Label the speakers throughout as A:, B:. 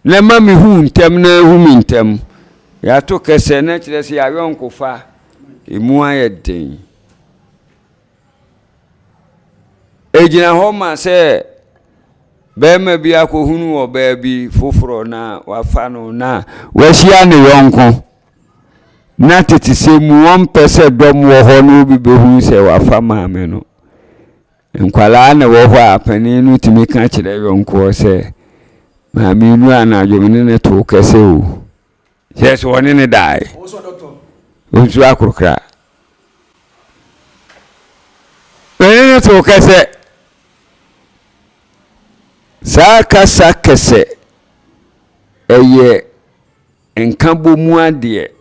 A: na ma me hu ntem na hu me ntem Yento Kese na kyerɛ sɛ yɛnkofa emu ayɛ den ejina hɔ ma sɛ bɛma bi akɔhunu wɔ baabi foforo na wafa no na wahyia ne yɔnko na tete sɛ mu wɔmpɛ sɛ dɔm wɔ hɔ no bi behu sɛ wafa maame no nkwalaa na wɔ hɔ a panin no tumi ka kyerɛ yɔnko sɛ maame nu anadwom ne to kɛse o yes one ne dai onsu akrokra ne to kɛse Saka kɛse eye enkabo mu ade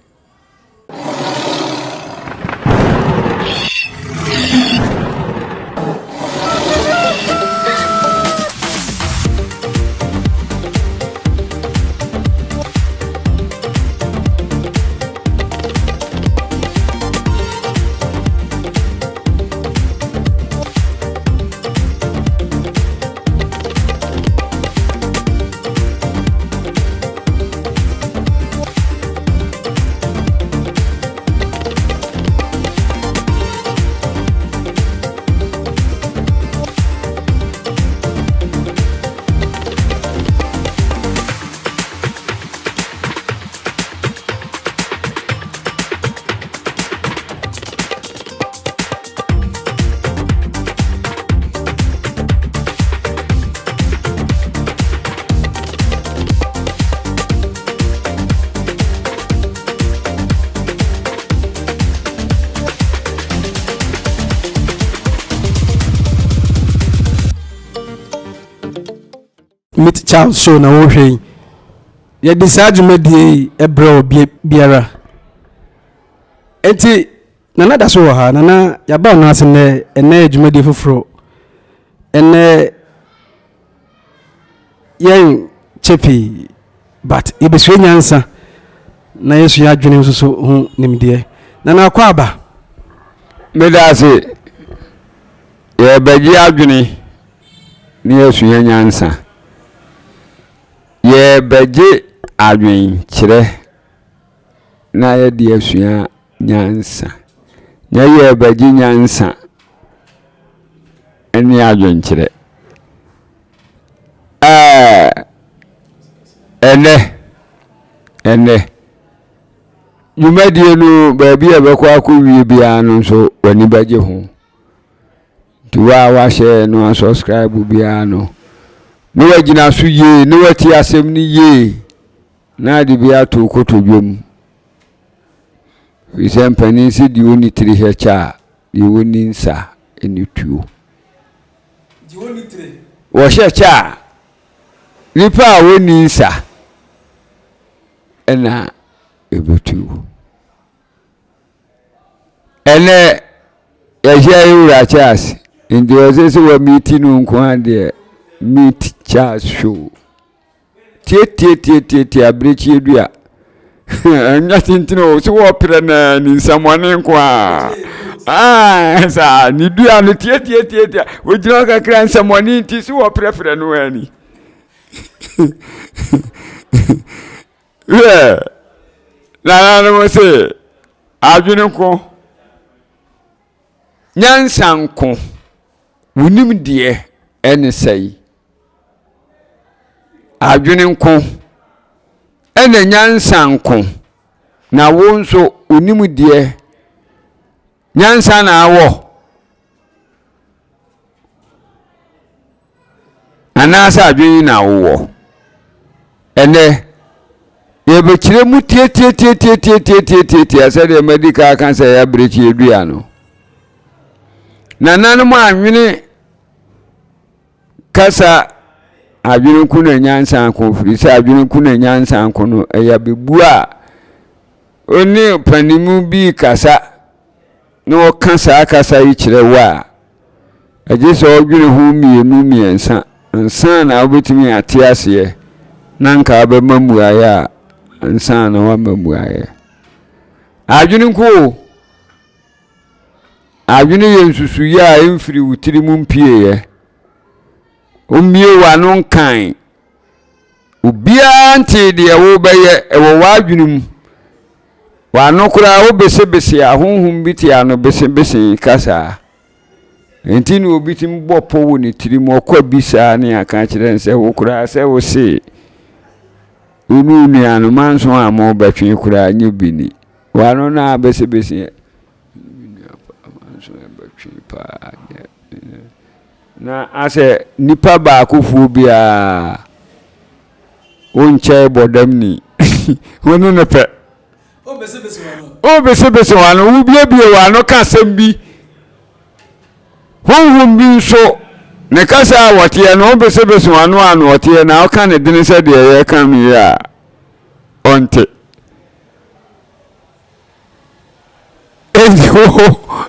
B: Meet Charles show na wo hwei ye decide medie ebra biara enti nana da so wo ha nana ya ba no ase ne ene adwumadi foforo ene yen chepi but ibesu nyansa na yesu ya adwene so hu nimde nana akwa aba
A: medase ye bagi adwene ni yesu ya nyansa ye beje adwen kyerɛ na ye de asua nyansa nya ye beje nyansa eni adwen kyerɛ ene yumadi no baabi a bɛkɔ akɔwie bia no so wani beje ho tuwa wa share no subscribe bia no no wagina so ye no wati asɛm ni ye na de bia to kotodwom wi sɛ mpanin si di oni tiri hecha di oni nsa eni tuo
B: di oni tiri
A: wo hecha nipa oni nsa ena ebetuo ene ya yura chas ndi ozese wa meeting nko ade meet Charles show tie abrechi edua anya tintino so wo pre na ni nsamone nko sa ni dua no tie wo jina kakra nsamone nti so wo prefere no ani la no se adwene nko nyansa nko wunim de ene sei adwene nko ene nyansa nko na wo nso unim de nyansa na awo anasa adwene na wo ene ye bekire mu tie ase de medical cancer ya brechi edua no na nanum anwene kasa adwene kuna nyansa nko firi se adwene kuna nyansa nko no eya bebu a oni panimu bi kasa no kasa kasa yi kire wa eje so adwene hu mienu miensa nsa na obetimi ate ase na nka abemamu aya nsa na wa mamu aya adwene nko adwene yensusu ya emfiri wutiri mu mpie ye omie wa no nkan ubia nti de wo bɛyɛ ɛwɔ wadwunum wa no kura wo bese ahonhom biti ano bese kasa enti no obi tim bɔpɔ wo ne tirim ɔkɔ bisa ne aka kyerɛ nse wo kura sɛ wo se unu nuano manso a mo bɛtwe kura nye bini wa no na bese manso bɛtwe pa na ase nipa ba kofu bia onche bodamni wono ne pe o bese wano wo bia wano ka asɛm bi honhom bi so ne kasa wote no bese wano ano wote na o ka ne dene sɛ de ye ka mi ya onte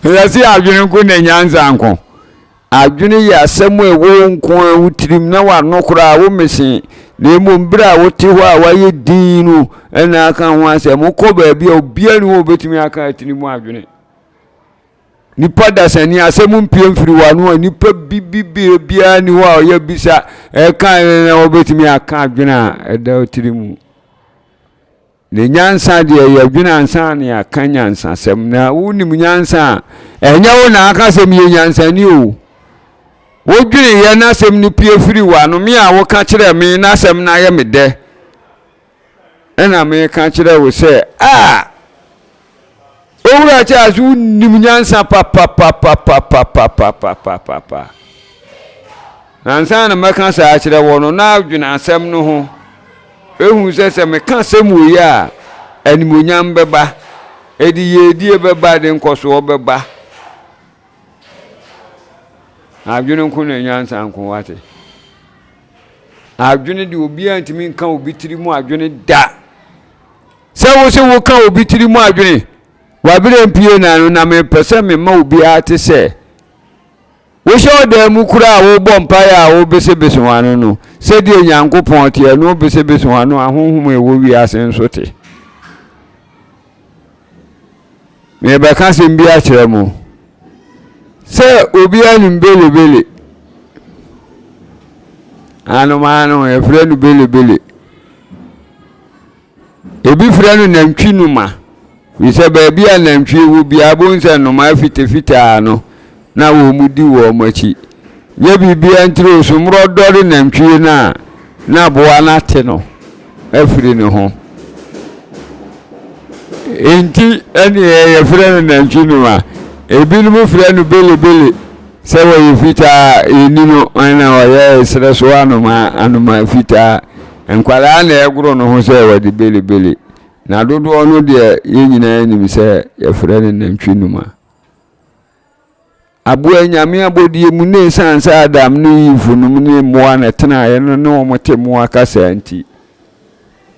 A: ya si adwene ko na nyansa nko adwene ya asɛm ewo nko awutirim na wano kora wo mesi na mbra wote ho a waye dinu ena aka ho asɛm ko ba bia obia ni wo betumi aka atinimu adwene nipa dasani asɛm mpie mfiri wano nipa bia ni wa ya bisa eka na wo betumi aka adwene a eda otirimu ne nyansa de ya adwene ansa na aka nyansa asɛm na wonim nyansa enya wo na aka asɛm ye nyansa ni o wodwene ye na asɛm ni pie firi wano me a wo ka kyerɛ me na asɛm na ye me de ena me ka kyerɛ wo sɛ owura cha su nim nyansa pa nansa na me ka sa kyerɛ wo no na adwene asɛm no ho ehu sɛ me ka asɛm wo ya animonyam bɛba edi yedie bɛba de nkoso bɛba adwene nko na nyansa nko wate adwene de obi antimi nka obi tirimu adwene da sɛ wo se wo ka obi tirimu adwene wa bere mpie na no na me pese me ma obi ate sɛ wo sho da mu kura wo bɔ mpa ya wo bese wano no sɛ de nyankopɔn te no bese wano ahonhom e wo wi ase nso te me ba ka se mbi a kyerɛ mu sɛ obi anim belebele ano efre no belebele ebi fre no nantwi numa wi sɛ ba bia nantwi wo bia bonse no ma fitefita no na wo mudi wo machi nye bibia ntiro sumro dɔre nantwi na boa na te no afiri ne ho enti ani ye fre no nantwi numa ebi no fre no belebele sɛ wo yifita enino ana wa ye sere so anoma fita enkwala na egro no ho sɛ wa di belebele na dodo ono de ye nyina anim sɛ ye fre no nantwi numa abu anyame abodie mu ne sansa adam no yifunum ne moa na tena ye no ne omote moa kasa anti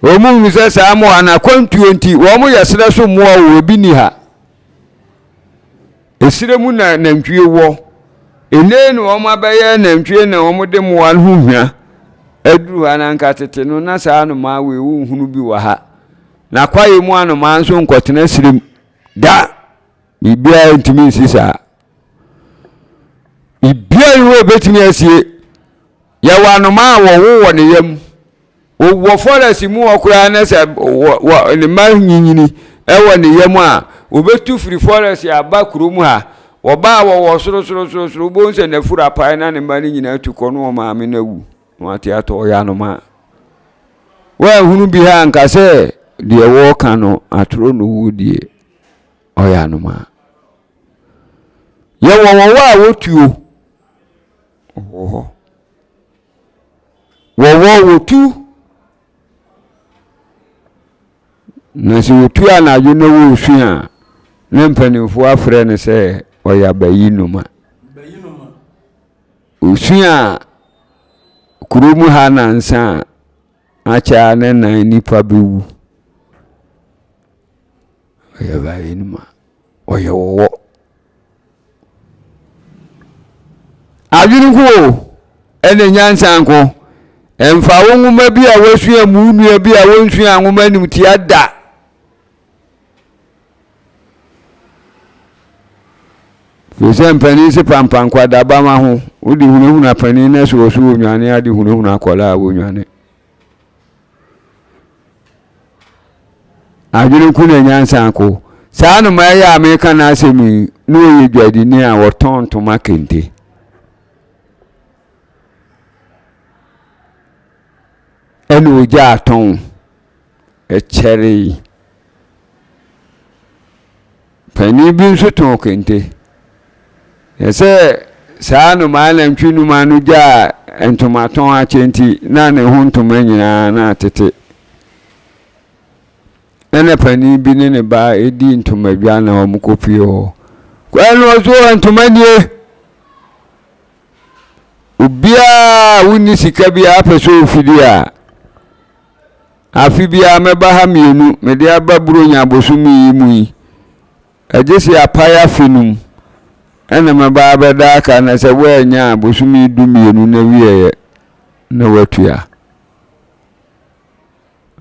A: o mu sɛ sa moa na kwantuo nti wo mo ye sere so moa wo bi ni ha esire mu na nantwie wo ene no o ma bɛyɛ nantwie na o mo de moa no hua aduru ananka tete no na sa no ma we wo hunu bi wa ha na kwaye mu ano ma nso nkotena sirim da bibia ntimi sisa ibia wo betimi asie ya wano ma wo ne yam wo forest mu okura na se ne ma nyinyini ewo ne yam a obetu free forest ya ba kurom ha oba wo soro bonse na fura pai na ne ma nyina tukọ no ma me na wu wate ato ya no ma wa hunu bi ha nka se de wo ka no atoro no wu die oya no ma ye wo wotuo wotu na si wotu anadwo na wo sua ne mpanimfo afre ne sɛ oya bayinuma osua kurumu ha nansa acha ne na nipa bewu oya bayinuma oya wo adwene ko ene nyansa nko emfa wo nwuma bi a wasua mu nua bi a wonsua nwuma nim ti ada Yose mpanin se pampan kwada ba ma ho odi hunahuna panin na so so onwane ade hunahuna akola a wonwane adwene ku na nyansa ko saa no ma ya America na asemi no ye dwadini a woton ntoma kente enu oja aton kyerɛ pani bi nso ton kente yɛsɛ saa no ma na ntwinu ma no gya ntoma ton akyenti na ne ho ntoma nyinaa na tete ene pani bi ne ba edi ntoma dwa na omukopie ho kwano so ntoma nie ubia wuni sika bia apeso ofidia afibia meba ha mienu mede ababuro nya bosumi yimu yi agesi apaya finum ene meba abeda aka na se we nya bosumi du mienu na wiye na watua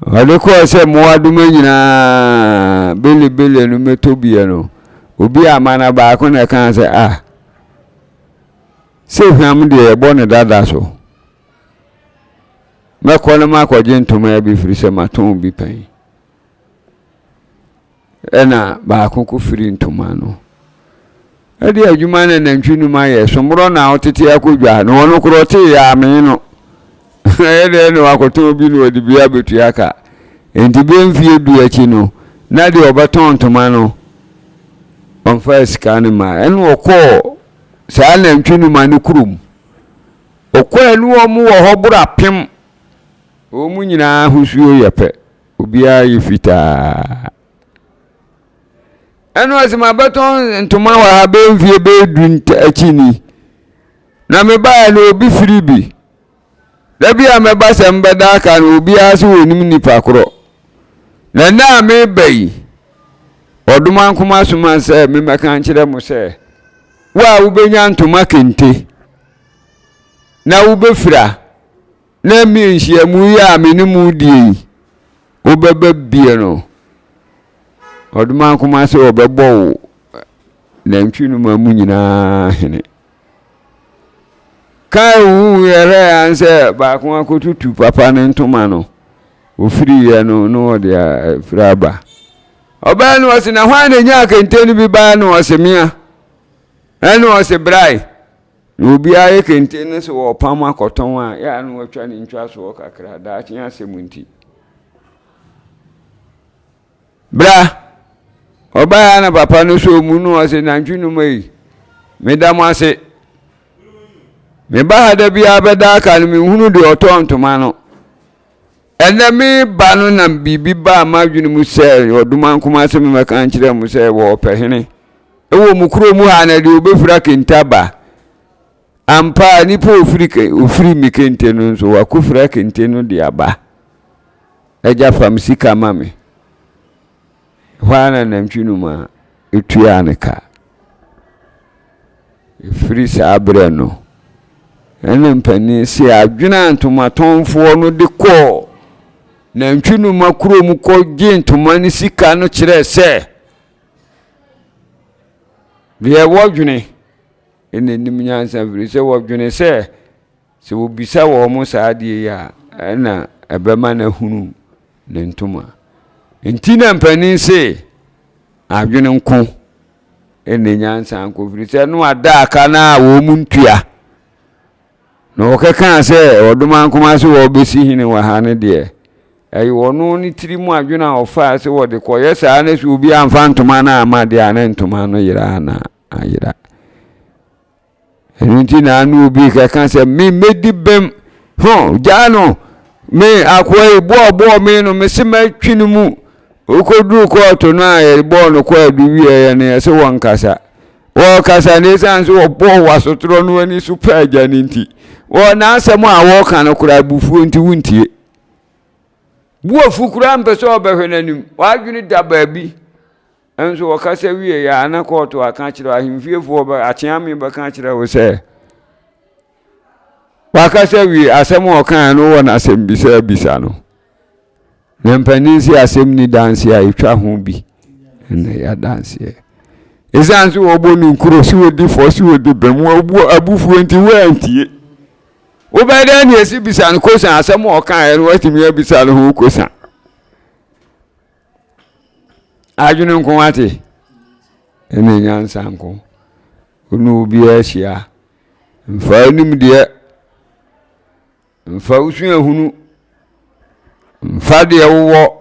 A: wale ko se mo aduma nyina bele no metobia no obi amana ba ko na kan se se hwam de ebo ne dada so mekɔ no makɔgye ntoma ya bi firi sɛ maton bi pan ɛna baako ko firi ntoma no ɛde adwuma na nantwinu ma yɛ somro na otete akɔdwa no wono koro te ya ame no ɛde no akɔton bi no odi bia betua ka enti bemfie du akyi no na de obaton ntoma no onfa sika ne ma ɛno ɔkɔ saa nantwinu ma no kurum ɔkɔ enu omu wɔ hɔ bura pem omu nyina husuo yepe obia yifita eno asima beton ntoma wa be mfie be dunta akini na me ba na obi firibi da bia me ba sem beda ka na obia so onim nipa koro na me bai oduma nkoma soma se me meka nkire mo se wa wo benya ntoma kente na wo befira na mi nhia mu ya me ne mu die obeba bie no oduma nkoma se obebo na ntwinu ma mu nyina hene kai wu yere anse ba ko akotutu papa ne ntoma no ofiri ye no no de fraba oba no wase na hwan na nya kente ni bi ba no wase mia eno wase brai obi aye kente ne so wo pam akoton a ya no watwa ne ntwa so kakra da tia asemunti bra oba ya na papa no so mu no wase na ntwinu mai medam ase me ba hada bia beda ka no me hunu de otontoma no ene me ba no na bibi ba madwunu mu se oduma nkoma se me meka nkire mu se wo pehene ewo mu kuro mu ha na de obefura kentaba ampa nipo ofiri mikente no so wakufura kente no de aba eja fam sika mame hwana na ntwinu ma etua ne ka efiri sabre no ene mpani si adwena ntoma tonfo no de ko na ntwinu makuro mu ko gye ntoma ne sika no kire se de wodwene ene nim nyansa firi se wodwene se obisa wo mo saade ya na ebema na hunu ne ntoma ntina mpani se adwene nko ene nyansa nko firi se no ada aka na wo mu ntua no okeka se oduma nkoma se wo besi hine wa ha ne de ayi wono ni tirimu adwena ofa se wo de koye saa na su obi amfa ntoma na amade ana ntoma no yira na ayira enti na anu obi keka se me medi bem ho jano me akwa bo me no me se matwinu mu okoduru ko to no aye bo no ko adu wie ne se won kasa wo kasa ne sanso wo bo wasotro no ani super ajani nti wo na asem a wo kan kura bufuo nti wuntie buafu kura mpeso obehwenanim wadwini da baabi enso wo kasa wie ya na ko to aka kire ahimfiefo ba acheame ba kan kire wo se wakasa wie asem wo kan no wo na asem bisa no nempani si asem ni dance ya itwa ho bi na ya dance esanso wo bonu nkuro si wo di fo si wo di bemu abufuo nti wo antie wo ba da ni esi bisa no kosan asem wo kan no watimi ya bisa no ho kosan adwene nko ate ene nyansa nko onu obi ahia mfa nim de mfa usua hunu mfa de wo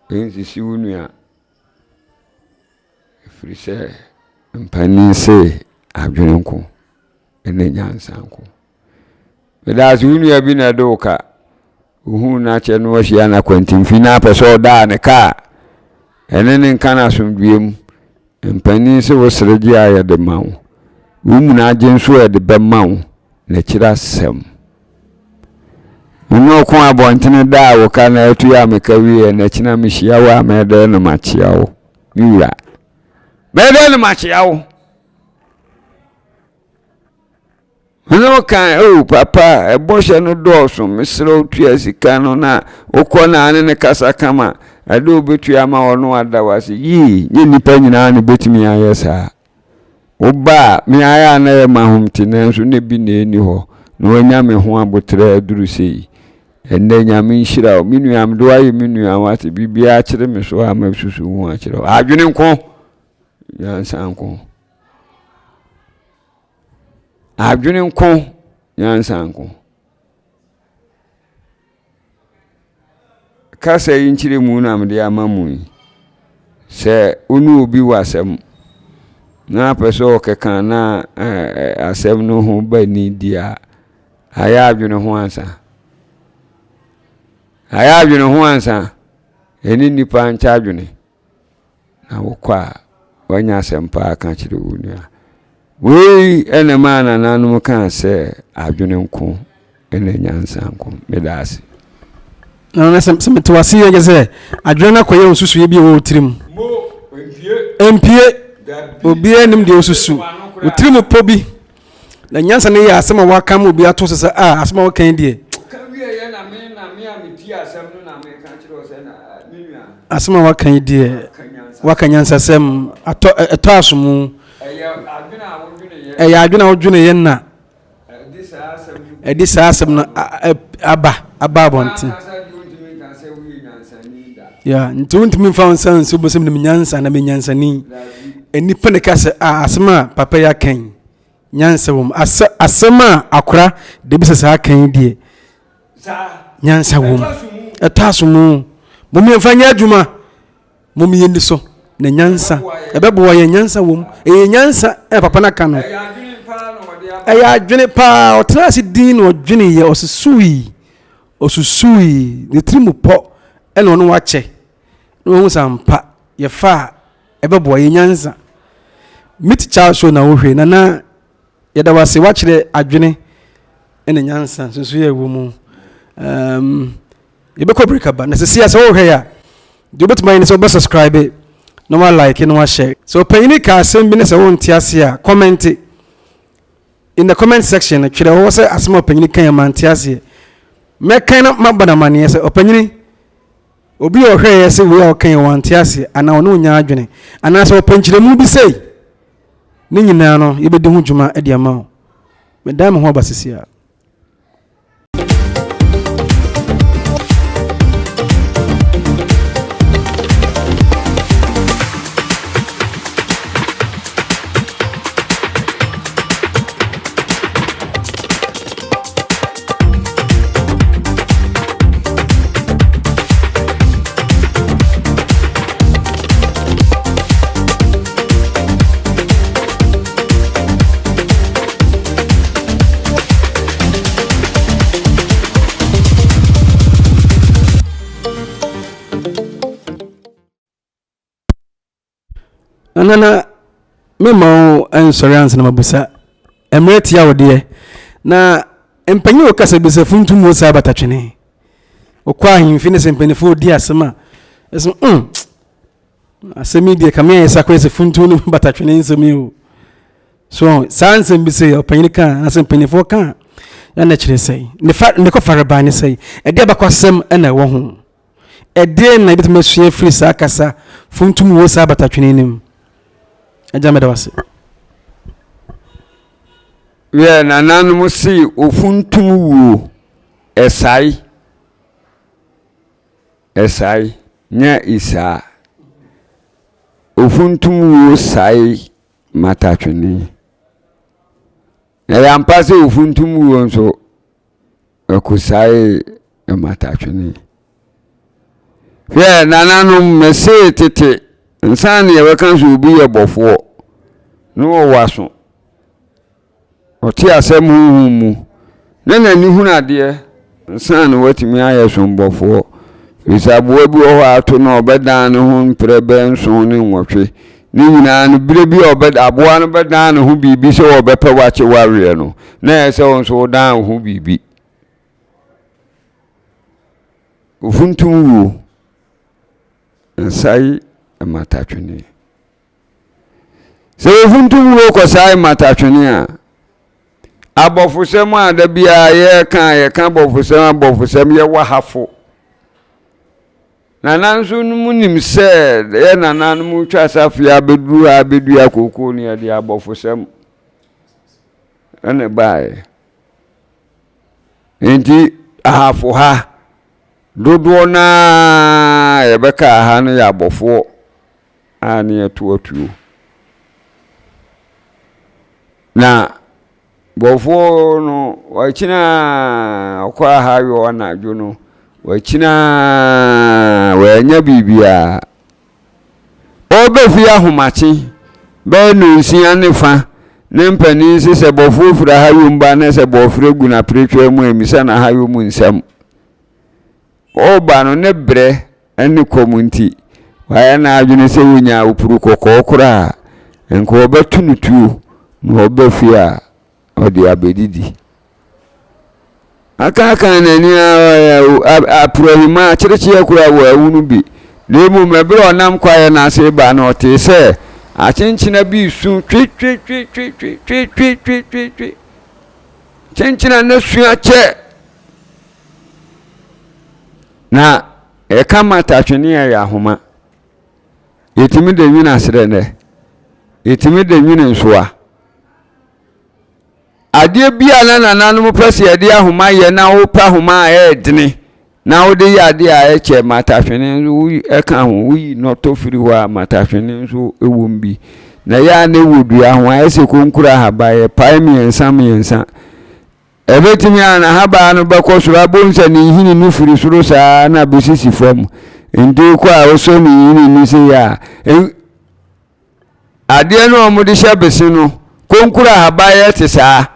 A: ensisi wunua frise mpanin se adwene nko ene nyansa nko beda su wunua bi na doka uhu na che no ahia na kwantimfi na peso da ne ka ene ne nka na somdwem mpanin se wo seregi aye de mawo wumu na agenso e de bemawo na kira sem no ko abontene da wo ka na atu ya mekawie na kina mihia wa mede no machia wo miwura mede no machia wo no kan o papa e boshe no doso misro tu asika no na okona ne kasa kama ado betu ya ma wono adawase yi ni nipa nyina ne betimi ayesa oba mi aya na e mahumti nanso ne bi na eni ho no wanya me ho abotre aduru sei ende nyame nhira o minu am do ayi minu awate bibia akire me so ama susu hu akire adwene nko yansa nko adwene nko yansa nko kasa yi nchire mu na mde amamu se onu obi wasem na peso keka na asem no ho bani dia aya adwene ho ansa aya adwene ho ansa eni nipa ncha adwene na wokwa wanya sempa aka chire onua we ene mana nanu kan se adwene nko ene nyansa nko medase na
B: sem to wasi ye se adwene na koye osusu ye bi wo tirim empie obi enim de osusu otirim po bi na nyansa ne ya asema waka ma obi ato se asema wakan die asema wakan die waka Anansesɛm ato asomu ya adwena wodwene ye na edi sa asem na aba bonti ya ntumi fa onsan so bosem ne nyansa na me nyansani enipa ne kase asema papa ya kan nyansa wom asema akora de bisa sa kan die nyansa wom etasomu mumi mfanya adwuma mumi yendi so na nyansa ebebo ye nyansa wom nyansa papa na kan no aya adwene pa otrasi din odwene ye osusui de trimu po ene ono wache no hu sampa ye fa ebebo ye nyansa mit cha so na wohwe na ye da wase wachire adwene ene nyansa so ye wo mu ye be ko break up na se sia so wohwe ya de bet mai ne so be subscribe no one like no one share so Mpanin ka asem bi ne se won tiase a comment in the comment section kyerɛ wo sɛ asema Mpanin kan man tiase me kan na mabana mane sɛ Mpanin obi ohwɛ yɛ sɛ wo kan wan tiase ana wo nya adwene ana sɛ opankyire mu bi sei ne nyina no yebedi ho dwuma ade ama wo me dam ho abasesia nana memo insurance na mabusa emreti ya wode na Mpanin okasa bisa Funtumwuo sa batatwene okwa ahimfi ne sempanifo di asema eso asemi die kamia yesa kwese Funtum no batatwene nsemi o so sansem bisa Mpanin kan asempanifo kan ya na kire sei ne ko faraba ne sei ede Abakɔsɛm na wo ho ede na bitu masua free sa kasa Funtumwuo sa batatwene nim ajame da wase
A: we na nanu si Funtumwuo esai nya isa Funtumwuo sai matatwene. Ya mpase Funtumwuo nso akusai matatwene. Hwɛ nananom mese tete nsan ye bɛka so obi ye bɔfo no waso. Ɔte asɛm mu na ni hunu ade nsan watimi ayɛ so mbɔfo. Isaboa bi wɔ hɔ ato na ɔbɛdan ne ho mprɛbɛ nso ne nwɔtwe. Ni nyina no bire bi ɔbɛda aboa no bɛdan ne ho bibi sɛ ɔbɛpɛ wache wareɛ no. Na ɛsɛ ɔnso dan ho bibi. Funtumwuo nsai matatwene. Se Funtumwuo kɔsai matatwene a abɔfosɛm a da bia ye ka abɔfosɛm ye wahafo. Nananso mu nim sɛ ye nananmu twa safia bedu akoko ne de abɔfosɛm ene bae. Enti ahafo ha dodo na yebeka ha no ya abɔfo ani etoatuo. Na bɔfo no wakina akwa ha yo na adwo no wakina wanya bibia obefi ahomache be no nsia ne fa ne mpanin se bɔfo fura ha yo mba na se bɔfo gu na pretwa mu emisa na ha yo mu nsam oba no ne bre ene komunti waya na adwene se wonya opuru kokɔ kora enko obatunutuo no obefi a odi abedidi. Akan nani aprohima kyerɛ kura wo awunu bi. Lemu mebere onam kwaye na ase ba na ote sɛ akyenkyena bi su twi. Kyenkyena na su akyɛ. Na eka matatwene ya ahoma. Yetimi de nwina asere ne. Yetimi de nwina nsoa. Ade bia na nananom pese ade ahoma ye na wo pa homa edene na wo de ade a eche matatwene nso eka ho wi noto firi ho a matatwene nso ewom bi na ya na wodua ho ese konkura haba ye pai miensa ebetimi ana haba no bekosoro abonsa ni hini no firi soro saa na besisi fam ndo kwa oso ni hini ni se ya ade no omode hye bese no konkura haba ye te saa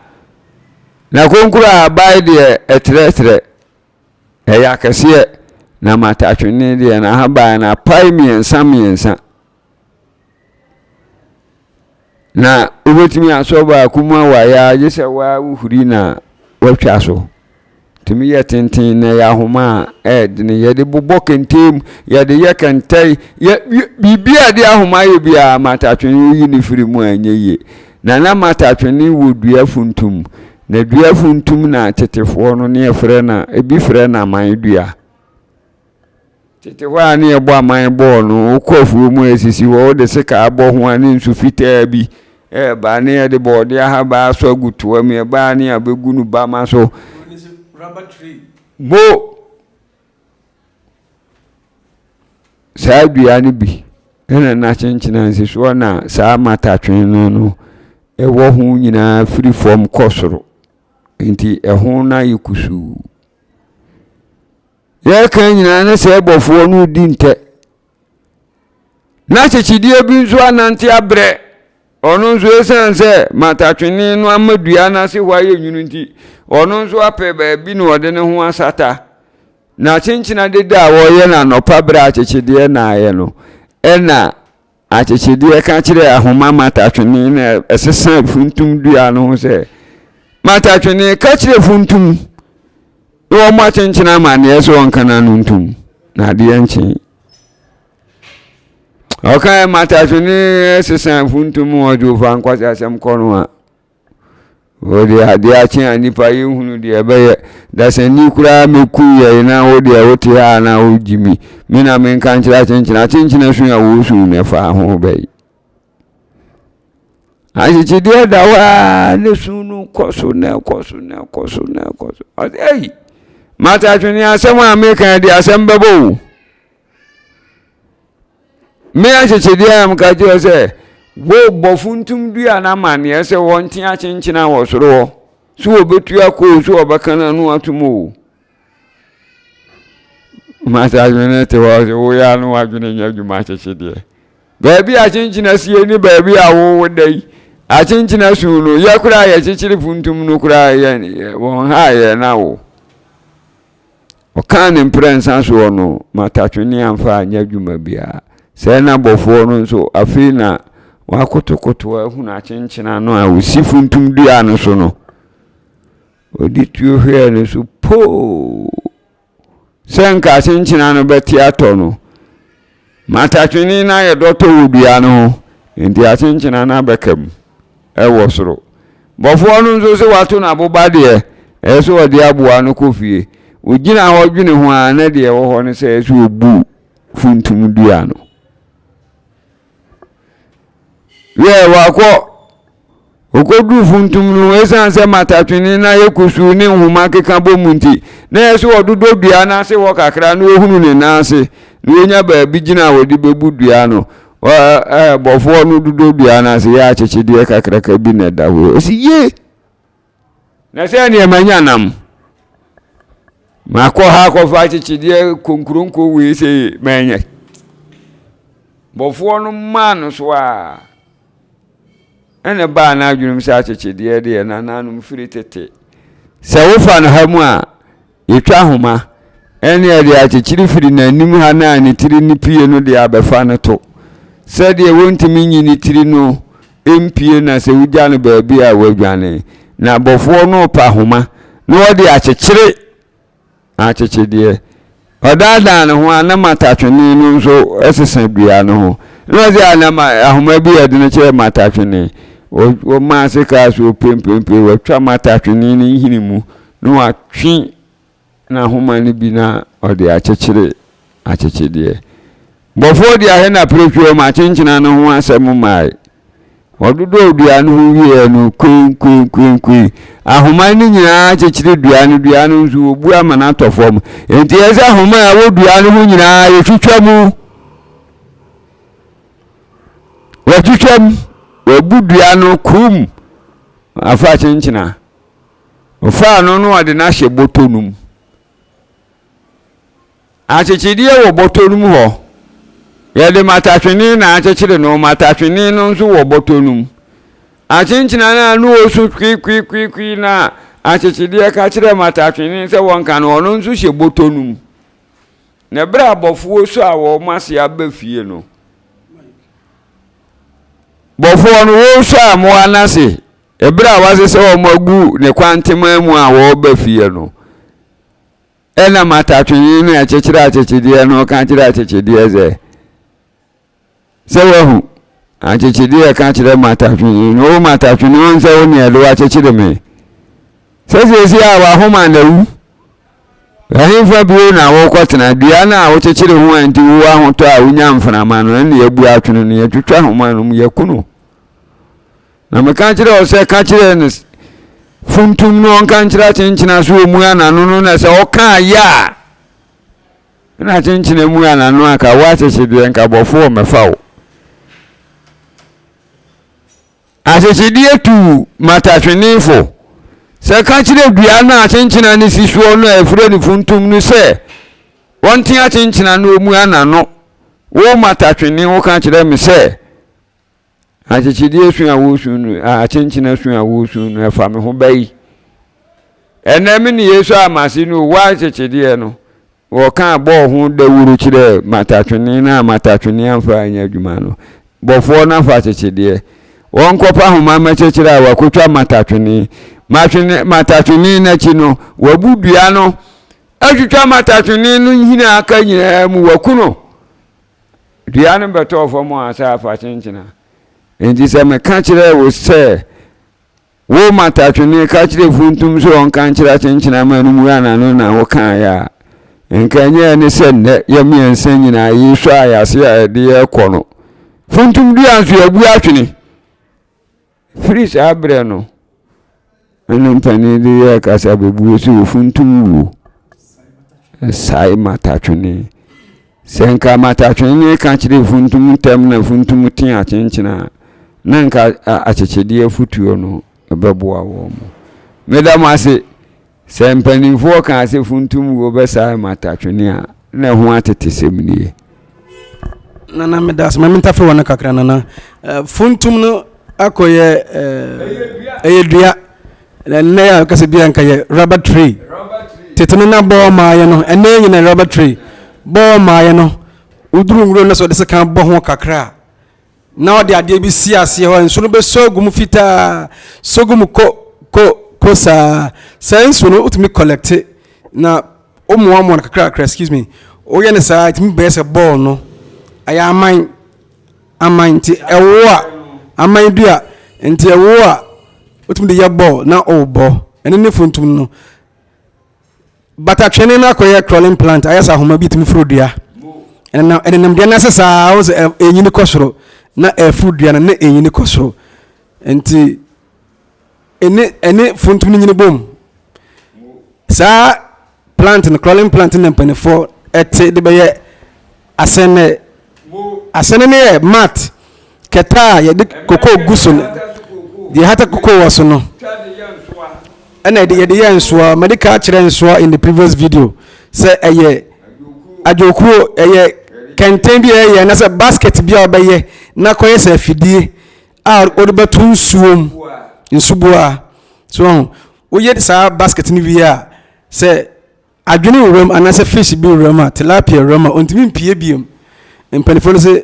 A: na konkura abai de etre eya kase na matatwene de na haba na pai miensa na ubetimi asoba kuma waya yese wa uhuri na watwa so timi yetenten na ya homa edne yede bobɔ kentem yede yekentai bibia de ahoma ye bia matatwene yi ni firi mu anyeye na matatwene wodua funtum. Na dua funtum na tetefo no ne efre na ebi fre na man dua tete wa ne ebo aman bo no kofuo mu esisi wo de sika abo ho ani nsu fitaa bi ba ne de bo de ha ba so agutu am ba ne abegu nu ba ma so rubber tree bo sa dua ne bi ena na kyenkyena nsiso na sa matatwene no ewo ho nyina free form kosoro. Inti ehun na yikusu ya kan nyina na se bɔfo no di nte na kyekidie bi nso anante abrɛ ono nso esanse matatwene no amadua na se hwa ye nwunu nti ono nso apɛ ba bi no ɔde ne ho asata na kyenkyena deda a wɔyɛ na nopa brɛ akyekidie na ayɛ no ɛna akyekidie ka kyerɛ ahoma matatwene na ɛsesa funtum dua no ho sɛ matatwene ka kyerɛ funtum wo ma kyenkyena Amanneɛ so onkana no ntum na de yankye okay matatwene sesa funtum ojo fa nkwase asɛm kono a odi ade akye anipa yehunu de ebeye dasani kura meku ye na odi wote ha na ojimi me na me nka nkyerɛ kyenkyena so ya wo su ne fa ho bai ajichidie dawa ne sunu koso na ei matatwene asɛm a meka de asɛm bebo me akyekyedeɛ am ka kyerɛ sɛ wo bɔ funtum dua na Amanneɛ sɛ wɔnte akyenkyena wɔ soro so obetu akɔ so obakana no atomo matatwene te wo ya no adwene nya dwuma akyekyedeɛ baabi akyenkyena sie ni baabi a wo dai akyenkyena su no yakura ya kyekyere funtum no kura ya won ha ya na wo Akan imprensa so no matatwene amfa nya dwuma bia sɛ na bɔfo no nso afei na wakotokoto ahunu akyenkyena no a wosi funtum dua no so no odi tuo hwɛ no so po senka akyenkyena no bɛti atɔ no matatwene na yɛ dɔtɔ wo dua no ho enti akyenkyena na bɛkam ɛwɔ soro bɔfo no nso se wato na boba deɛ ɛso ɔde aboa no kofie ogina hɔ dwene ho a na deɛ wɔ hɔ no sɛ ɛso obu funtum dua no ye wako okodu funtum no esan se matatwene na yekusu ne nhoma keka bomunti na yeso ododo dua na se wo kakra na ohunu ne na ase na onya ba bi gina wodi bebu dua no bofo no dodo dua na se ya akyekyedeɛ kakra ka bi na da ho esi ye na se ne manya nam makɔ ha kɔ fa akyekyedeɛ konkuronko we se manya bofo no man so a ene ba na adwunum sa akyekyedeɛ de na nanum firi tete sɛ wo fa no ha mu a yetwa homa ene de akyekyere firi nanim ha na ne tiri ni pie no de abefa no to sɛ de wontimi nyi ni tiri no empie na sɛ wugya no baabi a wadwane na bɔfo no pa homa na wode akyekyere akyekyedeɛ ɔdaadaa ne ho a na matatwene no nso ɛsesa dua no ho na ɔde anama ahoma bi yɛde no kyerɛ matatwene o ma se ka so pempempe watwa matatwene ne hini mu no atwe na homa ne bi na ode akyekere akyekyedeɛ bɔfo de ahe na prehwe ma kyenkyena no ho asɛm mai ododo dua no ho wie no kun ahoma ne nyinaa akyekere dua no nso obu ama na atɔfom enti ɛsɛ ahoma a wo dua no ho nyinaa yɛtwitwa mu watwitwam obu dua no kum afa kyenkyena ofa no ade na hye botonum akyekyedeɛ wɔ botonum hɔ yɛde matatwene na akyekere no matatwene no nso wɔ botonum akyenkyena na no osu kwikwi na akyekyedeɛ ka kyerɛ matatwene sɛ wɔnka no ɔno nso hye botonum na bra bɔfo so a wɔ mase abafie no bɔfo no wo so a mo anase ebra wase sɛ o magu ne kwantema mu a wo ba fie no ena matatwene no akyekyedeɛ no ka kyerɛ akyekyedeɛ sɛ wahu akyekyedeɛ ka kyerɛ matatwene no matatwene on sɛ wo ne do akyekyedeɛ me sɛ a wa homa na wu ahemfa bio na wo kwatena dua na wo kyekyedeɛ ho anti wo ahotɔ a wonya mframa no ne yabu atwene no yɛtwitwa homa no yakuno na me ka kyerɛ o sɛ ka kyerɛ ne funtum no ka kyerɛ kyenkyena so mu anano no na sɛ o ka ya na kyenkyena mu anano aka wa kyekyedeɛ nka bɔfo mefa wo akyekyedeɛ tu matatwenefo sɛ ka kyerɛ dua na kyenkyena ne sisuo no afure ne funtum no sɛ wonte kyenkyena no mu anano wo matatwene wo ka kyerɛ me sɛ akyekyedeɛ su a wo su no akyenkyena su a wo su no afa me ho bai ename ne Yesu amase no wa akyekyedeɛ no wo ka bɔ ho dawuru kyerɛ matatwene na matatwene amfa anya adwuma no bɔfo na fa akyekyedeɛ won kopa homa ma kyekyereɛ a wakotwa matatwene matatwene na chi no wabu dua no atwitwa matatwene no hina aka nyina mu wakuno dua no beto fo mo asa afa kyenkyena enti sɛ me ka kyerɛ wo sɛ wo matatwene ka kyerɛ funtum so on ka kyerɛ kyenkyena ma no mu anano na wo ka ya enkanya ne sɛ ne yamiensa nyina yi so ayase a de ekɔ no funtum dua nso yabu atwene fris abre no ene mpanin de kasa bebu so funtumwuo sai matatwene senka matatwene ka kyerɛ funtum tem na funtum tin akyenkyena na nka akyekyedeɛ futuo no bɛboa wɔ mo medam ase sɛ mpanimfoɔ ka ase funtumwuo bɛsaa matatwene a na ho atetesɛm nie
B: nana medas ma mentafre wɔ no kakra nana funtum no akɔyɛ ɛyɛ dua na ya kase bia nka yɛ rubber tree tete no na bɔ maayɛ no ɛnɛ nyina rubber tree bɔ maayɛ no uduru nguro na so de seka bɔ ho kakra na ɔde adeɛ bi si ase hɔ nso no bɛ sogum fitaa sogum ko saa nso no utumi collect na omo na kakra excuse me oyɛ ne saa itumi bɛ sɛ ball no ayɛ aman ti ɛwo a aman dua nti ɛwo a utumi de yɛ ball na ɔbɔ ɛne ne funtum no batatwene na akɔyɛ crawling plant ayɛ sa homa bi tumi furo dua ɛne nam deɛ na sɛ saa wo sɛ ɛnyini kɔ soro na ɛfuru dua na ɛnyini kɔ soro nti ɛne funtum no nyini bom saa plant no crawling plant na mpanifo ɛte de bɛyɛ asɛnɛ ne yɛ mat kɛta yɛde koko gu so no deɛ hata koko wɔ so no ɛna yɛde yɛ nsoa medical kyerɛ nsoa in the previous video sɛ ɛyɛ adwokuo ɛyɛ kɛntɛn bi ɛyɛ na sɛ basket bi a ɔbɛyɛ na kɔyɛ sɛ afidie a ɔde bɛto nsuboa so woyɛ saa basket no wie a sɛ adwene wura mu anaasɛ fish bi wura mu a tilapia wura mu a ɔntumi mpie biom mpanimfoɔ no sɛ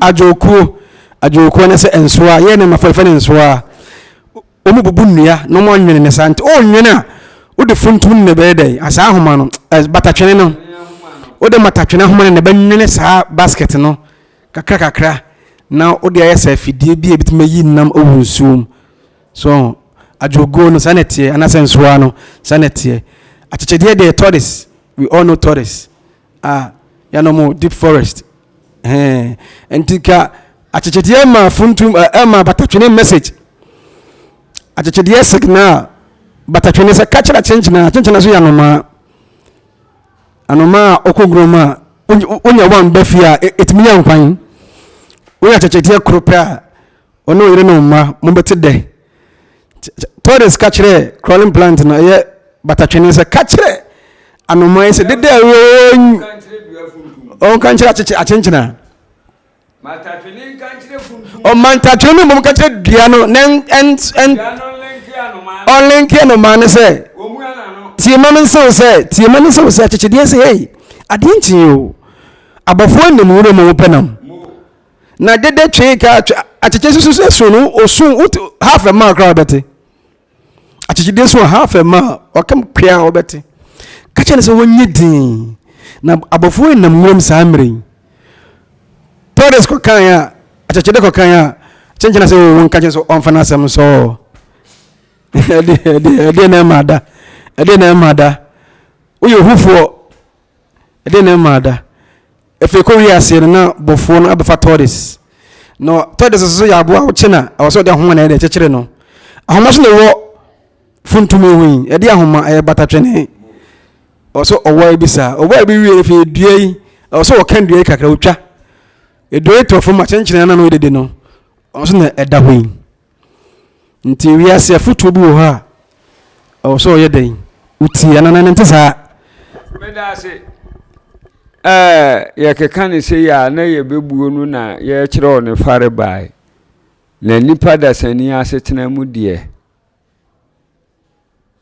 B: adwokuo ne sɛ nsoa yɛ ne mafɛfɛ ne nsoa ɔmu bubu nnua na ɔmo anwene ne saa nti ɔnwene a wode funtum ne bɛyɛ dɛ asaa ahoma no batatwene no wode matatwene ahoma ne bɛnwene saa basket no kakra na wode ayɛ saa afidie bi a bitumi yi nam ɔwɔ nsuom so adwogo no saa na ɛteɛ anaasɛ nsoa no saa na ɛteɛ akyekyedeɛ deɛ tortoise we all know tortoise yɛno mo deep forest nti ka akyekyedeɛ ma funtum ma batatwene message akyekyedeɛ signal batatwene sɛ ka kyerɛ kyenkyena so yɛ anoma a ɔkɔguro mu a wonya wan ba fie a ɛtumi yɛ nkwan wonya akyekyedeɛ koro pɛ a ɔne ɔyere no mma mobɛte dɛ tortoise ka kyerɛ crawling plant no ɛyɛ batatwene sɛ ka kyerɛ anoma yi sɛ dede ɔnka nkyerɛ akyenkyena matatwene no mmom ka kyerɛ dua no ɔlenke anoma no sɛ tiema no nsew sɛ akyekyedeɛ sɛ hei adeɛ nkyee o abɔfoɔ nnam wura mu wopɛ nam na dede twee ka akyekye susu sɛ so no osu half a mile kora wobɛte akyekyedeɛ so half a mile ɔkam kwea wobɛte ka kyerɛ ne sɛ wɔnyɛ din na abɔfoɔ nnam wura mu saa mmerɛ torres kɔkan a akyekyedeɛ kɔkan a kyenkyena sɛ wɔn ka kyerɛ sɛ ɔmfa no asɛm so ɛdeɛ na ɛma da woyɛ ohufoɔ ɛdeɛ na ɛma da ɛfei kɔwie aseɛ no na bɔfoɔ no abɛfa tortoise na tortoise so yɛ aboa wokye na ɛwɔ sɛ ɔde ahoma na ɛde kyekyere no ahoma so na ɛwɔ funtum ehu ɛde ahoma ɛyɛ batatwene ɛwɔ sɛ ɔwɔ bi saa ɔwɔ bi wie ɛfei dua yi ɛwɔ sɛ ɔka dua yi kakra otwa edua yi tɔ fam akyenkyene na ɔdede no ɔno so na ɛda hɔ yi nti wiase afotuo bi wɔ hɔ a ɛwɔ sɛ ɔyɛ dɛn uti anana ne nte saa
A: medase yɛkeka ne sɛ yɛ a na yɛbɛbuo no na yɛkyerɛ ne fare bae na nipa dasani asetena mu deɛ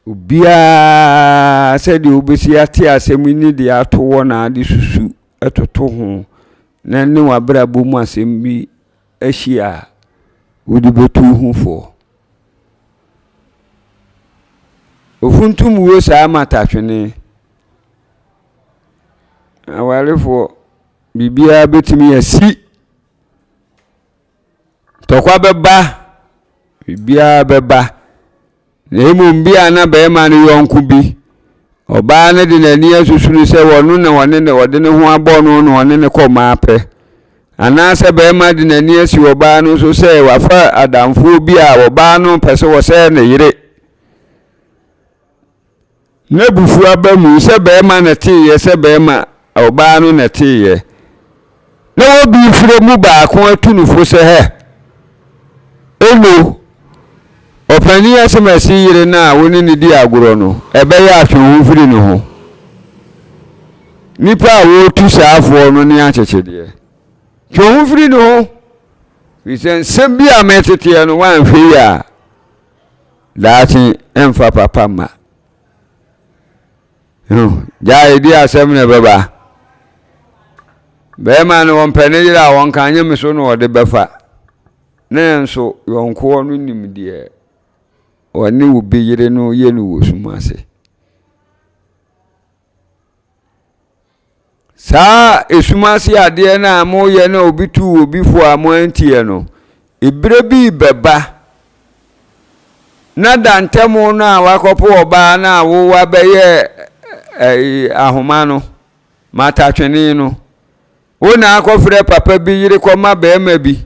A: obiara sɛdeɛ wobɛsi ate asɛm ni deɛ ato wɔ na ade susu ɛtoto ho na ne wabrabɔ mu asɛm bi ahyia a wode bɛtu ho foɔ Funtumwuo saa matatwene awarefo bibia betumi asi tokwa beba bibia beba na emum bia na be ma no yonku bi oba ne de nani asusunu se wonu na wone ne wode ne ho abọ no no wone ne kọ ma apẹ ana se be ma de nani asi oba no so se wafa adamfo bi a oba no pese wo se ne yire na bufu abamu sɛ bɛɛma na teeyɛ sɛ bɛɛma ɔbaa no na teeyɛ na obi fire mu baako atunufo sɛ hɛ eno ɔpani asemasi yire na woni ne di agoro no ɛbɛyɛ atweho firi no ho nipa a wotu saafo no ne akyekyedeɛ tweho firi no ho nsɛm bi a metete no wanhwɛ ya daakye ɛmfa papa ma gya edi asɛm ne bɛba bɛɛma no wɔmpɛne yere a wɔnka nye me so no wɔde bɛfa na nso yɔnkoɔ no nim deɛ wɔne wo bi yere no yɛ no wɔ sumase saa esumase adeɛ na mo yɛ na obi tu obi fo a mo antie no ibire bi bɛba na dantemo na wakɔpo ɔbaa na wo wa bɛyɛ ahoma no matatwene no wo na akɔfrɛ papa bi yere kɔma bɛɛma bi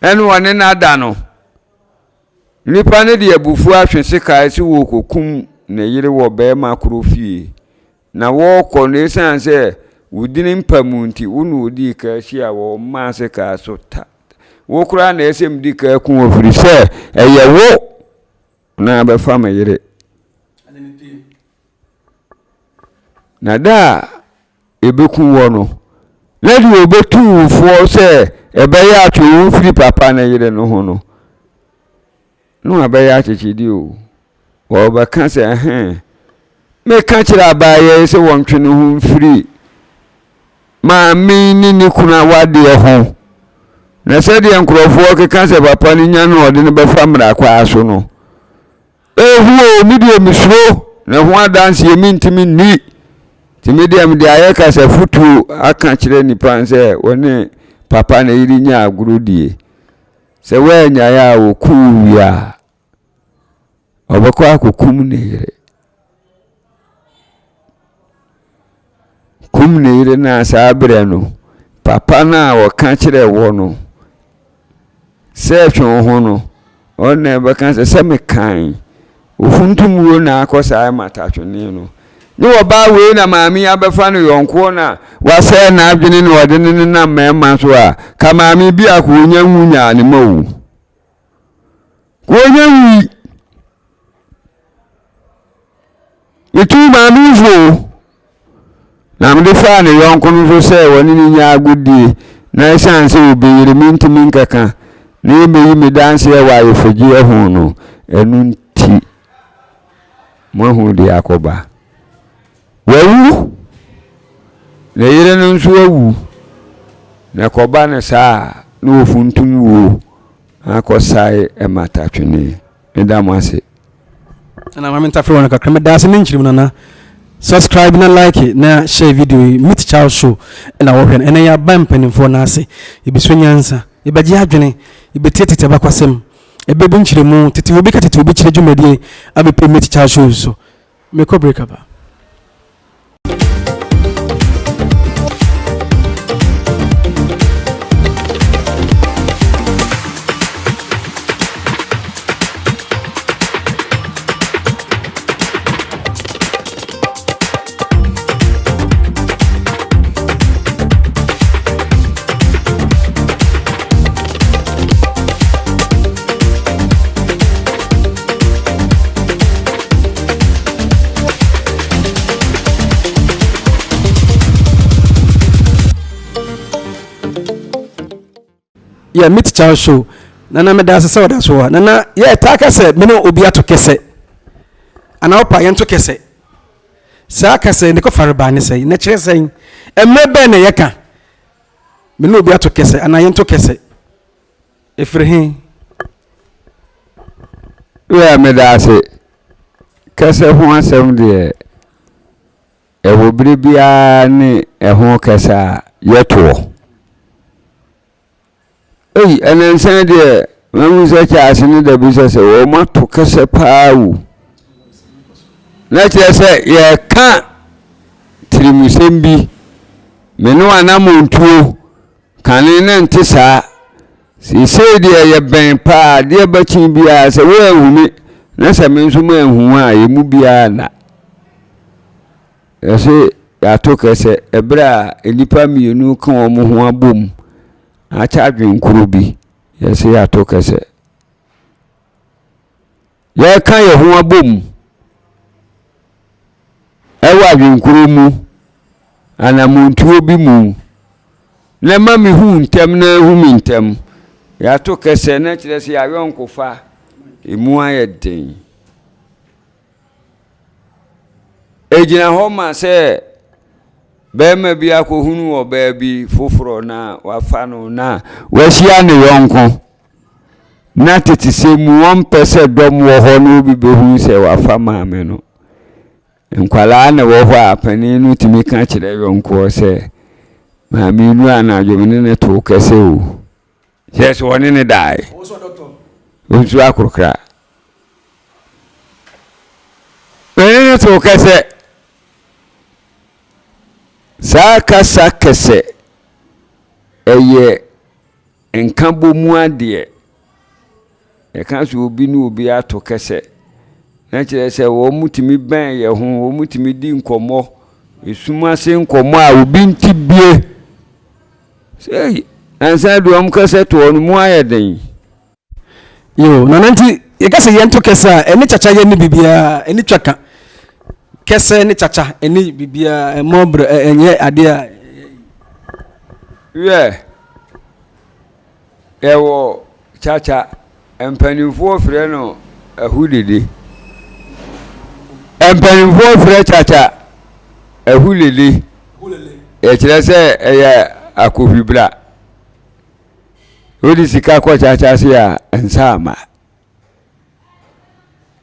A: ɛno wɔne na da no nipa ne de abufu ahwese kae se wo kokum ne yere wɔ bɛɛma koro fie na wo kɔ ne san sɛ wudini mpamunti wo no odi ka hia wo ma se ka so ta wo kura na esem di ka ku ofiri sɛ ɛyɛ wo na bɛfa ma yere na da ebeku wo no na di obetu fo sɛ ɛbɛyɛ atwo firi papa na yere no ho no no abɛyɛ akyekidi o wo bɛka sɛ me ka kyerɛ abaaye sɛ wɔntwe no ho firi ma me ni kuna wadeɛ ho na sɛ deɛ nkurɔfoɔ keka sɛ papa no nya no ɔde no bɛfa mmara kwa aso no ehuo mi de misuro na ho adanse mi ntimi ni timi de am de ayɛ ka sɛ futu aka kyerɛ nipa sɛ wɔne papa na yiri nya agoro die sɛ wanya ya wo kuwia ɔbɛkɔ akokum ne yere kum ne yere na saa brɛ no papa na wɔka kyerɛ wɔ no sɛ twɔn ho no ɔne bɛka sɛ me kan Funtumwuo na akɔsa matatwene no ne wɔba wei na maami abɛfa no yɔnko na wasɛ na adwene no ɔde ne na mɛma so a ka maami bi akonya nwunya ne mawu konya wi etu maami fo na mde fa ne yɔnko no so sɛ wɔne ne nya agudie na ɛsanse obeyire mintimi nkaka ne meyi me danse wa ayefogye ho no ɛnu nti mahu de akoba wawu na yire no nso awu na koba ne saa na Funtumwuo akɔsae matatwene edamase
B: na mama ntafre wona kakra me daase ne nkyirimu na subscribe na like na share video Mystical show na wo hwɛ na ya ba mpanimfo na ase ebiso nyansa ebagye adwene ebetete Abakɔsɛm ebebu nkyirimu tete obi ka tete obi kyerɛ dwumadie abepe Mystical show so me ko break up. Yeah, Mystical show. Nana me da se wada so nana yeah ta kase me no obi ato kese. Ana opa Yento Kese. Sa kase ne ko fareba ne sei. Na kire sei. Emme be ne yeka. Me no obi ato kese ana Yento Kese. Efrehin.
A: Yeah, me da se kese ho asem de wo bibia ne ho kesa yeto. Anansesɛm de mamu sɛ kyase ne da bi sɛ wo mato kese paawu na kyerɛ sɛ yɛ ka tirimusɛm bi me no anamontuo kane ne nte saa sɛ de yɛ bɛn paa de bakyin bi a sɛ wo ahumi na sɛ me nso ma hu a emu bia na ɛsɛ Yento Kese ebra enipa mienu kan wɔn ho abom acha adwen kuro bi yɛsɛ Yento Kese yɛ kan yɛ ho abom ɛwɔ adwen kuro mu anamontuo bi mu na ma me hu ntem na hu mi ntem Yento Kese na kyerɛ sɛ yɛnkofa emu ayɛ den ejina hɔ ma sɛ bɛma bi akɔhunu wɔ baabi foforo na wafa no na wahyia ne yɔnko na tete sɛ mu wɔn pɛ sɛ dɔm wɔ hɔ no bi behu sɛ wafa maame no nkwalaa na wɔ hɔ a panin no tumi ka kyerɛ yɔnko sɛ maame nu anadwomne ne to kɛse o yes wɔne ne dae onsu akrokra ne to kɛse saa kasa kɛse ɛyɛ nka bomu adeɛ ɛka so obi ne obi ato kɛse na kyerɛ sɛ wɔn mutumi bɛn yɛ ho wɔn mutumi di nkɔmɔ esuma se nkɔmɔ a obi nti bie sɛ ansa do am kɛse to no mu ayɛ den
B: yo na nanti yɛ kɛse Yento Kese a ɛne chacha yɛ ne bibia ɛne twaka kɛse ne chacha ɛne bibia mobre ɛnyɛ ade a
A: yɛ ɛwɔ chacha empanimfo frɛ no ahudede empanimfo frɛ chacha ahulele ɛkyerɛ sɛ ɛyɛ akofibra odi sika kɔ chacha se a nsa ama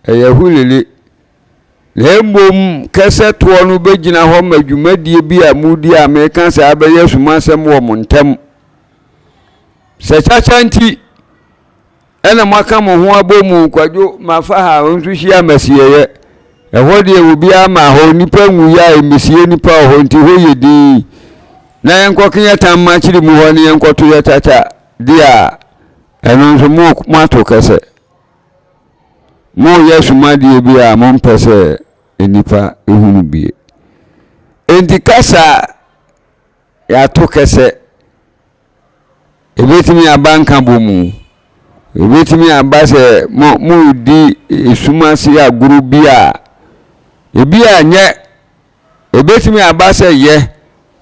A: ɛyɛ ahulele lembom kɛse toɔ no begina hɔ madwumadie bi a mudi a meka sɛ abɛyɛ sumansɛm wɔ montam sɛ chacha nti ɛna maka mo ho abomu kwadwo mafa ha nso hia masiyɛ ɛhɔ de obi ama hɔ nipa nwu ya emisie nipa hɔ nti hɔ yedi na yɛnkɔkenya tamma kyiri mu hɔ ne yɛnkɔto yɛ chacha dia ɛno nso mo ato kɛse mo yɛ sumadie bi a mo mpɛ sɛ enipa ehunu bie enti kasa Yento Kese ebetimi abanka bomu ebetimi abase mo di esuma se aguru bi a ebi anye ebetimi abase ye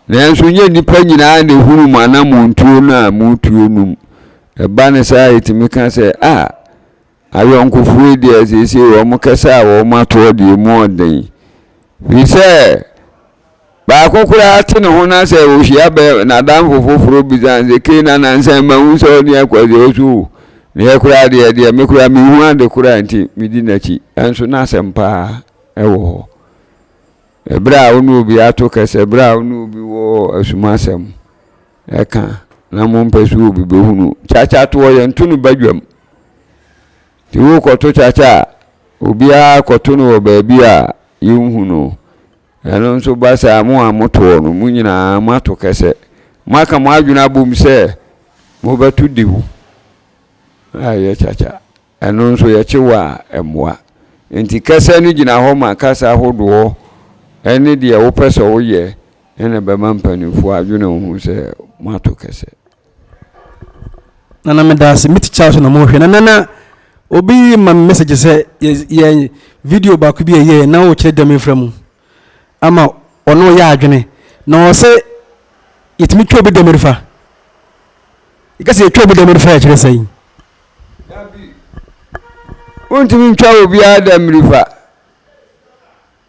A: nanso nye nipa nyina na ehunu mu anamontuo na montuo num eba ne sa etimi ka se ayɔnkofuo di asese wɔ mo kɛse a wɔ mo ato di mu ɔden bi sɛ ba kokura ate ne ho na sɛ ohia bɛ na dan foforo bi zan ze ke na nansan ma hu sɛ ɔne akwaze osu ne yakura de me kura me hu ade kura nti me di nachi anso na sempa ɛwɔ hɔ ebra onu obi ato kɛse ebra onu obi wɔ asumasɛm ɛka na mo mpɛsu obi behunu chacha to yɛ ntunu badwam ti wo kɔto chacha obi a kɔto no baabi a yɛnhu no ɛno nso ba sa mo a moto no mu nyina mato kɛse maka mo adwuna bom sɛ mo bɛto diwu ayɛ chacha ɛno nso yɛ kyewa ɛmoa enti kɛse no gyina hɔ ma kasa hodoɔ ɛne deɛ wo pɛ sɛ woyɛ ɛna bɛma mpanimfo adwuna ho sɛ mato kɛse
B: nana medase miticha so na mo hwɛ nana obi ma message say ye video ba ku bi ye na wo kire dem fra mu ama ono ya adwene na o se yetimi twa obi dem rifa ikase twa obi dem rifa kire sai untimi twa obi adam rifa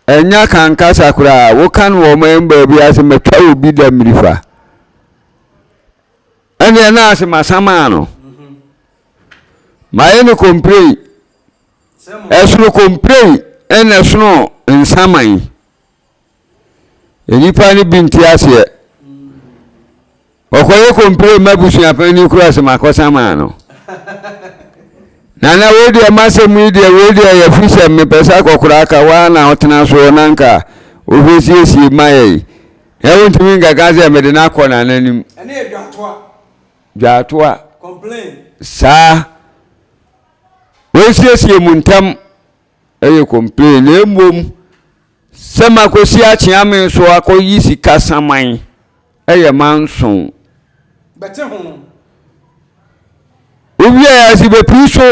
B: enya kan kasa kura wo kan wo member bi ase metwa obi dem rifa ene na ase masama no maye no complain esno complain ene esno nsaman enipa ni binti ase okoye complain mabusu apani kura se makosama no nana we de masemu de we de ya fuse me pesa kokura ka wa na otena so nanka obesiesie maye e wontimi ngaga ze me de na akọ na nanim ene dwatoa complain sa wesiesie muntam
A: eye complain na embom sema kosi achiame so akoyi sika saman eye manson
B: bete ho
A: obi ya si be piso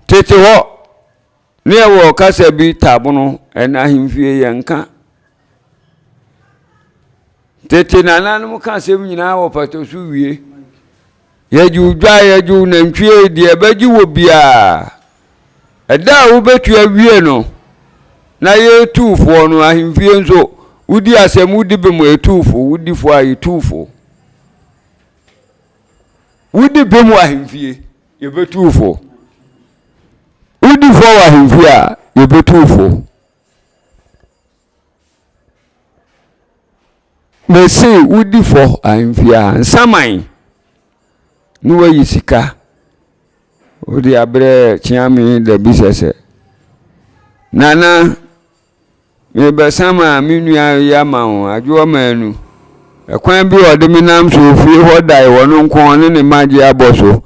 A: tete ho ne wo kasa bi tabono ena himfie yanka tete nananum ka sem nyina wo pato su wie yeju dwa yeju nantwie de ebaji wo bia eda wo betu awie no na ye tufo no ahimfie nso wudi asem wudi be mo etufo wudi fo ayi tufo wudi be mo ahimfie ye betufo wudi fo ahimfie a ye betufo me say wudi fo ahimfie a nsaman no wa yisika odi abre chiame da bisese nana me besama minua ya mawo adwo manu ekwan bi ode minam so fie ho dai wono nko ne maji aboso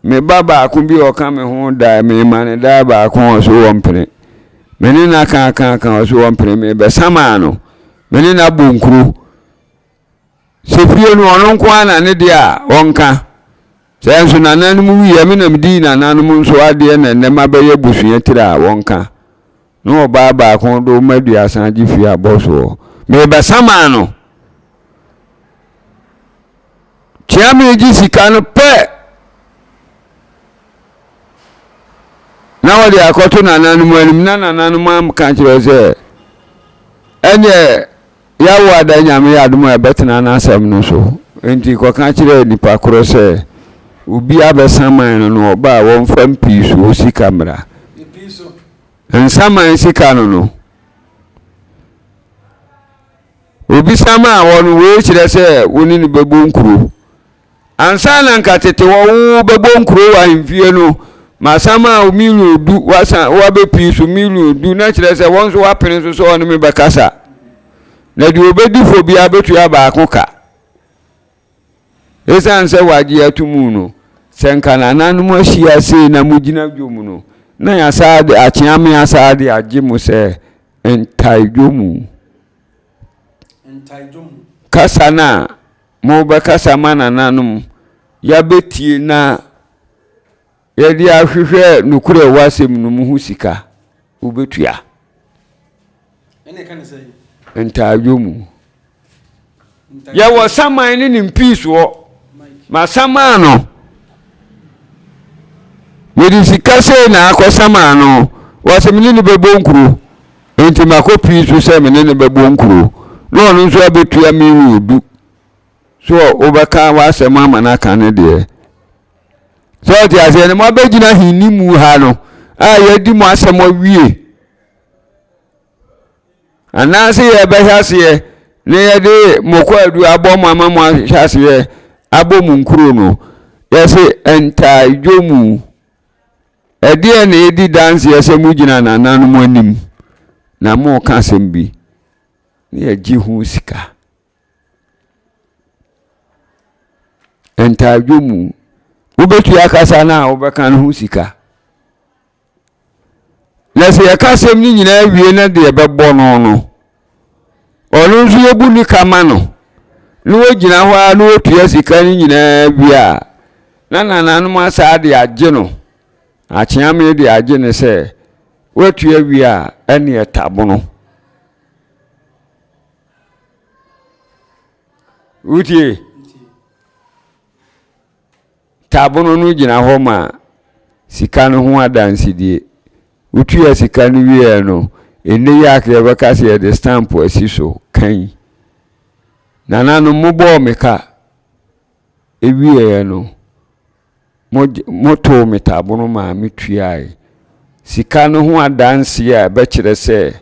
A: me baba akun bi oka me ho dai me mane da ba akun so wompre me ni na kan so wompre me besama no me ni na bonkuru se fie no ono nko ana ne dia wonka senso nananum wiye me nam di nananum nso ade na nema beye busua tira wonka no baba kon do madua san ji fi aboso me besama no chiame ji sika no pe na wodi akoto nananum anim na nananum am kan kire se ene yawo ada nyame yadum e betena na asem no so enti ko kan kire nipa koro se ubi abesama no oba won fam pisu o sika mra nsama sika no obi sama won we kire se woni ni bebunkuru ansa na nkatete wo bebunkuru wa himfie no masama o milu du wasa wa be pisu milu du na kire se won so wa pene so won me bekasa na di obedi fo bia betu ya ba akoka esan se waji atumu no senka na nanum ahia sei na mugina dwomu no na ya saade achiame ya saade agimu se entaidwomu kasa na mo be kasa mana nanum ya betie na ya di ahwehwe nukure wasem no mu husika ubetua
B: ene kan sei
A: entaidwomu ya wo saman ni mpisi wo ma samano wedi sikase na akosama no wasemini ne bebonkuru enti makopi so se mene ne bebonkuru no no so abetua mi du so obaka wasema mana kan de so ti ase ne mo abegina hinimu ha no a yadi mo asemo wie anase ye behase ne yede mokwadu abom amamu ahase abom nkuru no yese entaidwomu ede na edi dance yese mugina na nanum anim na mo ka sembi ne agi hu sika entaidwomu ubetu yakasa na ubeka hu sika lese yakasem ni nyina wie na de bebo no onu nso yebu ni kama no no gina ho a no otua sika ni nyina bia na nananum asa de age no achiame de age ne se wetua wi a ene etabono utie tabono no gina ho ma sika no ho adansidie utua sika no wi no ene yakre bakase ye de stamp asiso kan nananum mubo meka ewie no moto metabono ma metuai sika no ho adanse a be kire se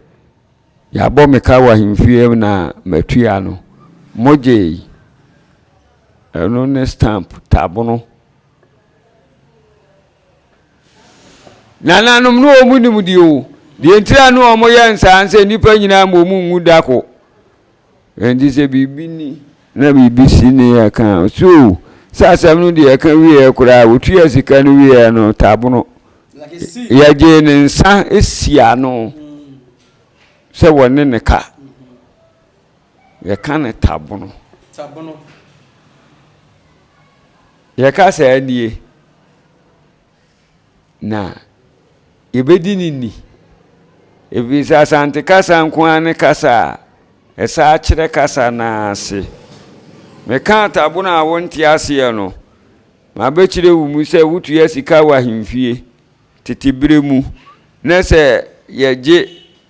A: ya bo meka wa himfie na matua no moje eno ne stamp tabono nananum no omunim dio die ntira no omoye nsanse nipa nyina momu ngudako endi se bibini na bibisi ne Akan so sasam no de Akan wie kura wotua sika no wie no tabono ya je ne nsa esia no se woni ne ka ya kan tabono ya ka sa nie na ebedi ni ebisa sante kasa nkoane kasa esa kyerɛ kasa na ase me ka tabono a wonti ase no ma be kyerɛ wu mu sɛ wutu ya sika wa himfie Tete bremu na se yeje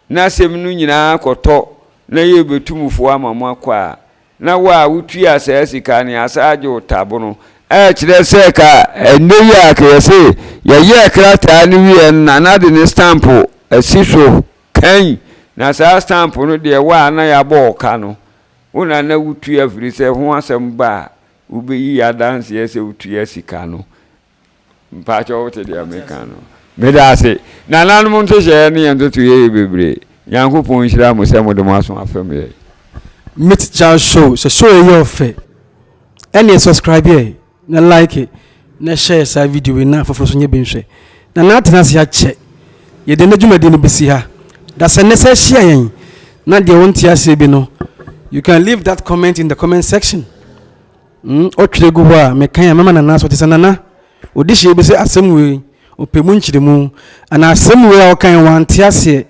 A: na sem no nyina kɔtɔ na ye betumufo amamo akwa na wa wutu asa sika ne asa age utabono kyerɛ sɛ ka enyi aka yɛse ye krata ne wie na de ne stamp asiso kan na sa stamp no de wa na ya bɔ ka no una na wutu afiri sɛ ho asɛm ba ubeyi ya dance yɛse wutu ya sika no mpacho wote de americano medase na nanum nto je ne yento to ye bebre yankopon hira mo se mo de mo aso afem ye
B: Mysticism show so show ye ofe any subscribe here na like na share sa video na foforo so nye benhwe na atena se ya che ye de na dwumade no besi ha da se ne se share yen na de wonti ase bi no you can leave that comment in the comment section o twere gu ho a me kan ya mama na so te sanana odi hye bi se asem we opemu nkyiremu ana asem we a kan wante ase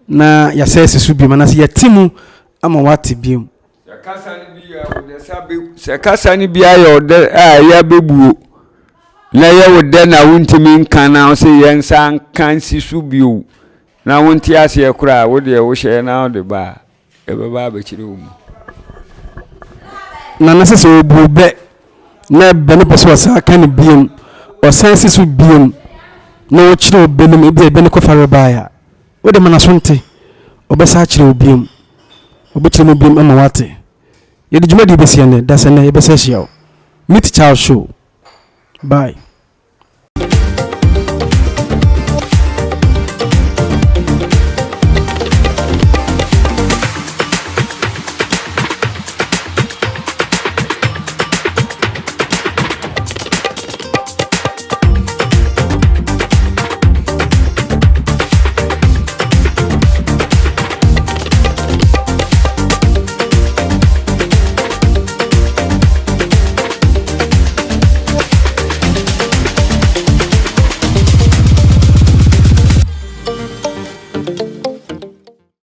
B: na ya sese su bi mana se ya timu ama wate biom
A: ya kasa ni bi ya ode sabe se kasa ni bi ya ode ya bebuo na ya ode na wontimi nkan na se yensa kan si su bio na wonti ase ekura wo de wo hye na ode ba e baba ba kyire wo mu
B: na na sese obube na bene poso sa kan biom o sense su biom na wo kyire obenum e bene ko fare baaya wo de mana sonte obesa kyire obiom obekyire mo biom ama wate ye de dwuma di besi ne da se ne e besa hia o Mysticism show bye.